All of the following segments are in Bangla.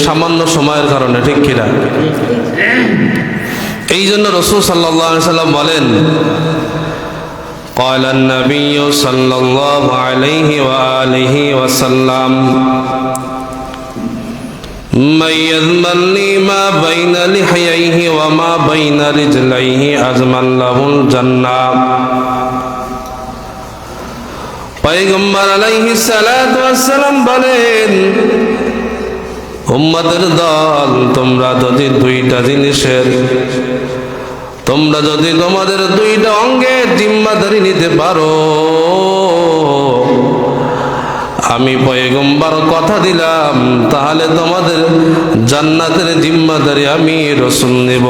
সামান্য সময়ের কারণে, ঠিক কিনা? এই জন্য রাসূল সাল্লাল্লাহু আলাইহি সাল্লাম বলেন, قال النبي صلى الله عليه وآله وسلم من يضمن لي ما بين لحييه وما بين رجليه أضمن له الجنة। পয়গম্বর আলাইহিস সালাতু ওয়াস সালাম বলেন, উম্মতের দল, তোমরা যদি দুইটা জিনিসের, তোমরা যদি তোমাদের দুইটা অঙ্গের জিম্মাদারি নিতে পারো, আমি পয়গম্বর কথা দিলাম, তাহলে তোমাদের জান্নাতের জিম্মাদারি আমি রাসূল নেব।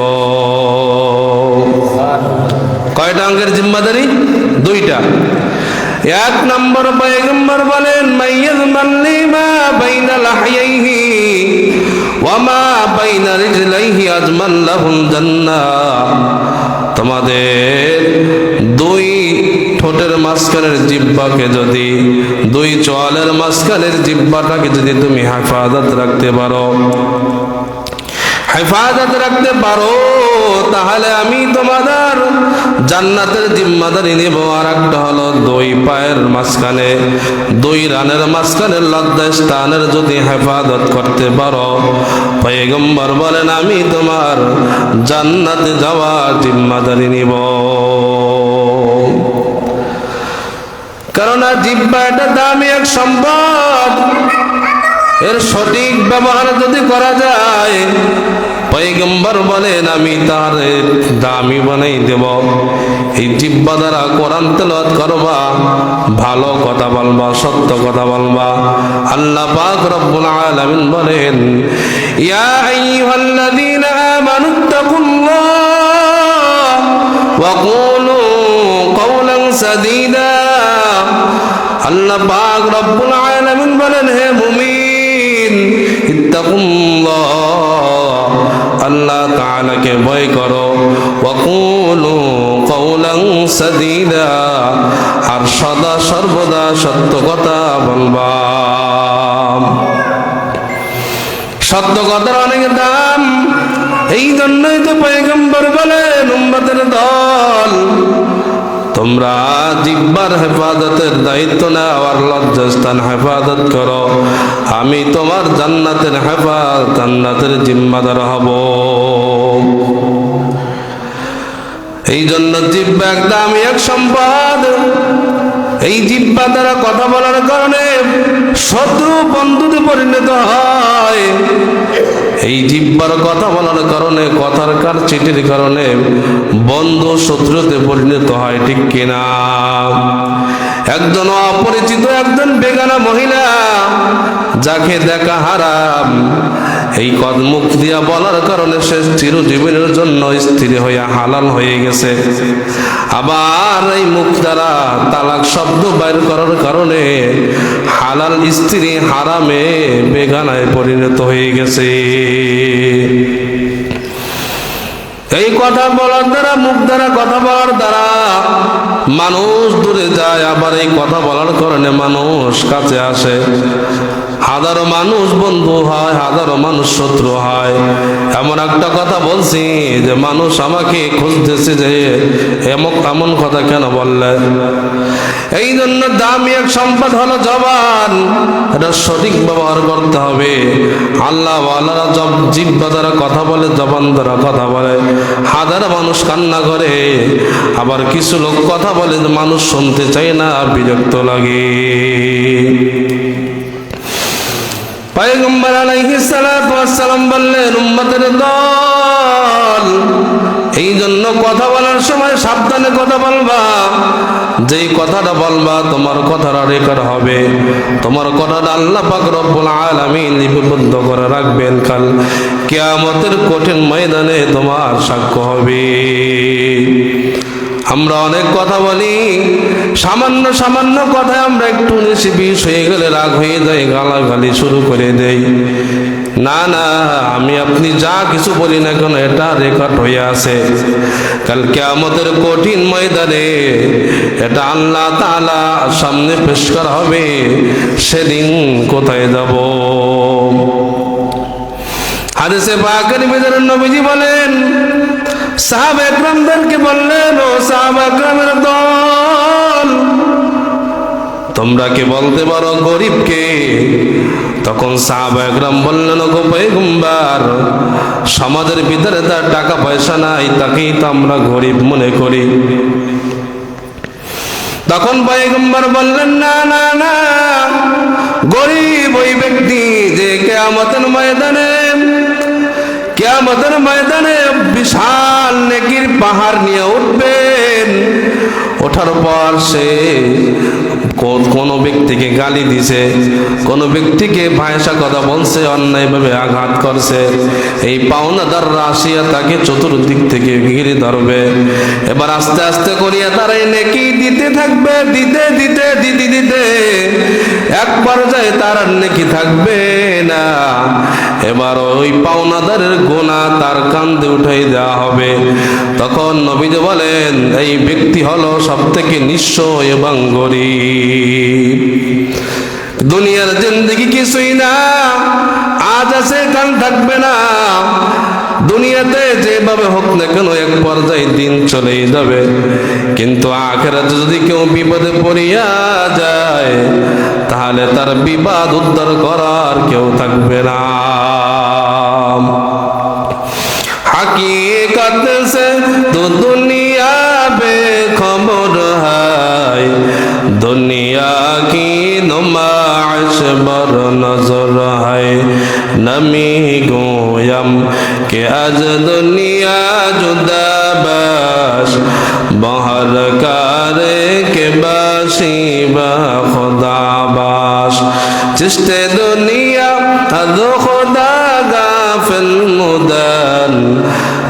কয়টা অঙ্গের জিম্মাদারি? দুইটা। এক নম্বর, পয়গম্বর বলেন, মাইয়াযমান লিমা বাইনা লাহইহি ওয়া মা বাইনা রিজলাইহি আজমান লাহুল জান্নাহ। তোমাদের দুই ঠোঁটের মাঝখানের জিহ্বাকে যদি, দুই চোয়ালের মাঝখানের জিহ্বাটাকে যদি তুমি হেফাজত রাখতে পারো, হেফাজত রাখতে পারো, তাহলে আমি তোমাদের জান্নাতের জিম্মাদারি নেব। আর একটা হলো দুই পায়ের মাঝখানে, দুই রানের মাঝখানের লজ্জাস্থানের যদি হেফাজত করতে পারো, পয়গম্বর বলেন, আমি তোমার জান্নাতে যাওয়ার জিম্মাদারি নিব। কারণ জিহ্বা এটা দামি এক সম্পদ, এর সঠিক ব্যবহার যদি করা যায়, পয়গম্বর বলেন, আমি তার দামি বানাই দেব। এই জিহ্বা দ্বারা কোরআন তেলাওয়াত করবা, ভালো কথা বলবা, সত্য কথা বলবা। আল্লাহ পাক রব্বুল আলামিন বলেন, ইয়া আইয়ুহাল্লাযীনা আমানুত্তাকুল্লাহ ওয়া কুলু কাওলান সাদীদা। আল্লাহ পাক রব্বুল আলামিন বলেন, হে মুমিন, ইত্তাকুল্লাহ, আল্লাহ তাআলাকে ভয় করো, ওয়া কুলু কাওলান সাদীদা, আর সদা সর্বদা সত্য কথা বলবা। সত্য কথার অনেক দাম। এই জন্যই তো পয়গম্বর বলেন, উম্মতের দল, তোমরা জিহ্বার হেফাজতের দায়িত্ব নাও আর লজ্জাস্থান হেফাজত করো, আমি তোমার জান্নাতের জান্নাতের জিম্মাদার হব। এই জন্য জিহ্বা একদম এক সম্পদ। এই জিহ্বা দ্বারা কথা বলার কারণে শত্রু বন্ধুতে পরিণত হয়। এই জিহ্বার কথা বলার কারণে, কথার কারচিটির কারণে বন্ধু শত্রুতে পরিণত হয়, ঠিক কিনা? একজন অপরিচিত, একজন বেগানা মহিলা, যাকে দেখা হারাম, এই মুখ দিয়া বলার কারণে সে চিরজীবনের জন্য স্ত্রী হইয়া হালাল হয়ে গেছে। আবার এই মুখ দ্বারা তালাক শব্দ বাইর করার কারণে হালাল স্ত্রী হারামে বেগানায় পরিণত হয়ে গেছে। এই কথা বলার দ্বারা, মুখ দ্বারা কথা বলার দ্বারা মানুষ দূরে যায়, আবার এই কথা বলার কারণে মানুষ কাছে আসে। হাজারো মানুষ বন্ধু হয়, হাজারো মানুষ শত্রু হয়। এমন একটা কথা বলছি যে মানুষ আমাকে খুঁজতেছে যে এমন কথা কেন বললে। এই জন্য দামি এক সম্পদ হলো জবান, এটা সঠিক ব্যবহার করতে হবে। আল্লাহ ওয়ালারা জিহ্বা দ্বারা কথা বলে, জবান দ্বারা কথা বলে, হাজারো মানুষ কান্না করে। আবার কিছু লোক কথা বলে, মানুষ শুনতে চায় না, বিরক্ত লাগে। পয়গম্বর আলাইহিস সালাতু ওয়াস সালাম বললেন, উম্মতের দল, এই জন্য কথা বলার সময় সাবধানে কথা বলবা। যেই কথাটা বলবা, তোমার কথাটা রেকর্ড হবে, তোমার কথাটা আল্লাহ পাক রব্বুল আলামিন লিপিবদ্ধ করে রাখবেন। কাল কিয়ামতের কঠিন ময়দানে তোমার সাক্ষ্য হবে। আমরা অনেক কথা বলি, সামান্য সামান্য কথায় আমরা একটু বিষ হয়ে গেলে রাগ হয়ে যাই, গালাগালি শুরু করে দেই। না না, আমি আপনি যা কিছু বলি না কেন, এটা রেকর্ড হয়ে আছে। কাল কিয়ামতের কঠিন ময়দানে এটা আল্লাহ তাআলা সামনে পেশ করা হবে। সেদিন কোথায় যাব? হাদিসে পাকের ভিতরে নবীজি বলেন, সাহাবা একরামদেরকে বললেন, ও সাহাবা একরামের দল, তোমরা কি বলতে পারো গরিব কে? তখন সাহাবা একরাম বললেন, ওগো পয়গম্বর, সমাজের ভিতরে তার টাকা পয়সা নাই, তাকেই তো আমরা গরিব মনে করি। তখন পয়গম্বর বললেন, না না না, গরিব ওই ব্যক্তি যে কিয়ামতের ময়দানে বিশাল নেকির পাহাড় নিয়ে উঠবেন। ওঠার পর সে কোন ব্যক্তিকে গালি দিছে, কোন ব্যক্তিকে ভাষা কথা বলছে, অন্যায়ভাবে আঘাত করছে, এই পাওনাদার রাশিয়া তাকে চতুর্দিক থেকে ঘিরে ধরবে। এবার আস্তে আস্তে করিয়া তারা এই নেকি দিতে থাকবে, দিতে দিতে দিতে দিতে এক পর্যায়ে তার আর নেকি থাকবে না। এবার ওই পাওনাদারের গোনা তার কাঁধে উঠাই দেওয়া হবে। তখন নবীজি বলেন, এই ব্যক্তি হলো সবথেকে নিঃস্ব এবং গরিব। দুনিয়ার জিন্দেগি কিছুই না, আজ আছে কাল থাকবে না। দুনিয়াতে যেভাবে হোক না কেন এক পর্যায়ে দিন চলেই যাবে, কিন্তু আখিরাতে যদি কেউ বিপদে পড়িয়া যায়, তাহলে তার বিপদ উদ্ধার করার কেউ থাকবে না। हकीकत से तो दुनिया बेखबर है, दुनिया की नुमाइश बर नजर है। नमी गोयम के आज दुनिया जुदा बश, बहर करे के बाशी बा खुदा बाश। चिश्ते दुनिया हद खुदा गाफिल मुदन,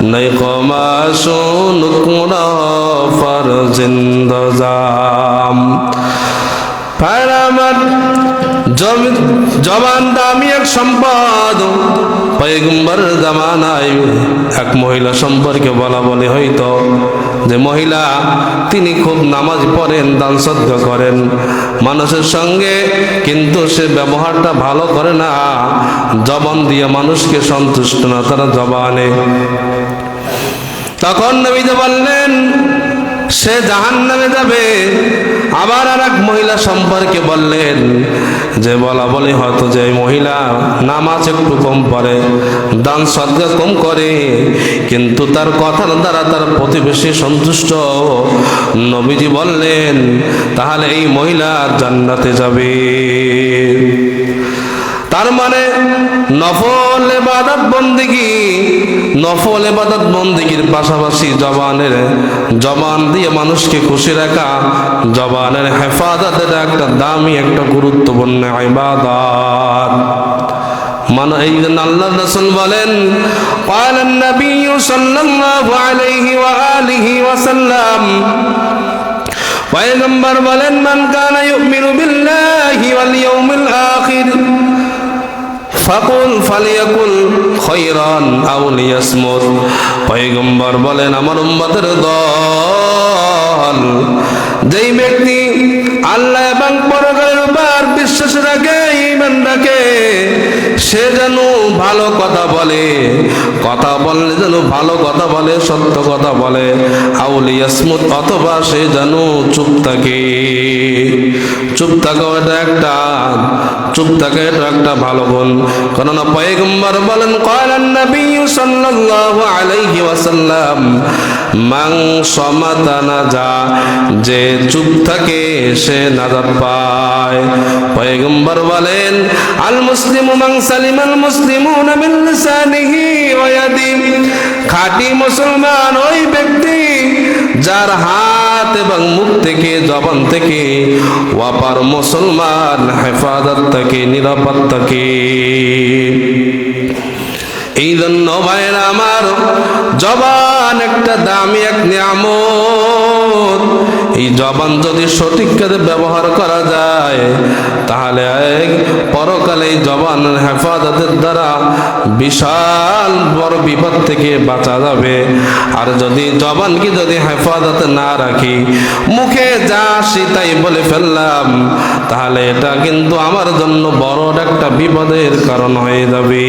नहीं कमाशो नुकरा फर जिंदजाम। ফারামাত জবান দামি এক সম্পদ। পয়গম্বরের জামানায় এক মহিলা সম্পর্কে বলা বলে হইতো যে মহিলা তিনি খুব নামাজ পড়েন, দান সদকা করেন মানুষের সঙ্গে, কিন্তু সে ব্যবহারটা ভালো করে না, জবান দিয়ে মানুষকে সন্তুষ্ট না তারা জবানে। তখন নবীজি বললেন সে জাহান্নামে যাবে। আবার আর এক মহিলা সম্পর্কে বললেন যে বলা বলে হয়তো যে মহিলা নামাজ একটু কম পড়ে, দান সদকা কম করে, কিন্তু তার কথার দ্বারা তার প্রতিবেশী সন্তুষ্ট। নবীজি বললেন তাহলে এই মহিলা জান্নাতে যাবে। তার মানে নফল ইবাদত বন্দেগীর পাশাপাশি জবান দিয়ে মানুষকে খুশি রাখা, জবানের হেফাজতের একটা দামি একটা গুরুত্বপূর্ণ ইবাদত। মানে এই জন্য আল্লাহ রাসূল বলেন, قال النبي صلى الله عليه وآله وسلم, পয়গম্বর বলেন, মান কানা ইউমিনু বিল্লাহি ওয়াল ইয়াউমিল আখির ফালিয়াকুল খায়রান আও লিয়াসমুত। পয়গম্বর বলেন আমার উম্মতের দল, যেই ব্যক্তি আল্লাহ এবং পরকালের উপর বিশ্বাস রাখে, ঈমান রাখে, সে যেন ভালো কথা বলে, কথা বললে যেন ভালো কথা বলে, সত্য কথা বলে। আও লিয়াসমুত, অথবা সে যেন চুপ থাকে। চুপ থাকা এটা একটা ভালো গুণ। কারণ পয়গম্বর বলেন, ক্বালান নবী সাল্লাল্লাহু আলাইহি ওয়াসাল্লাম, মান সামাতা নাজা, যে চুপ থাকে সে নাজাত পায়। পয়গম্বর বলেন, আল মুসলিমু মান সালিমাল মুসলিমুনা মিন লিসানিহি ওয়া ইয়াদিহি, খাঁটি মুসলমান ওই ব্যক্তি যার হাত এবং মুখ থেকে, জবান থেকে ওয়াপার মুসলমান হেফাজত থাকে, নিরাপদ থাকে। এই জন্য ভাইরা আমার, জবান একটা দামি এক নিয়ামত। এই জবান যদি সঠিক কাজে ব্যবহার করা যায়, তাহলে পরকালে এই জবানের হেফাজতের দ্বারা বিশাল বড় বিপদ থেকে বাঁচা যাবে। আর যদি জবানকে যদি হেফাজতে না রাখি, মুখে যা আসি তাই বলে ফেললাম, তাহলে এটা কিন্তু আমার জন্য বড় একটা বিপদের কারণ হয়ে যাবে।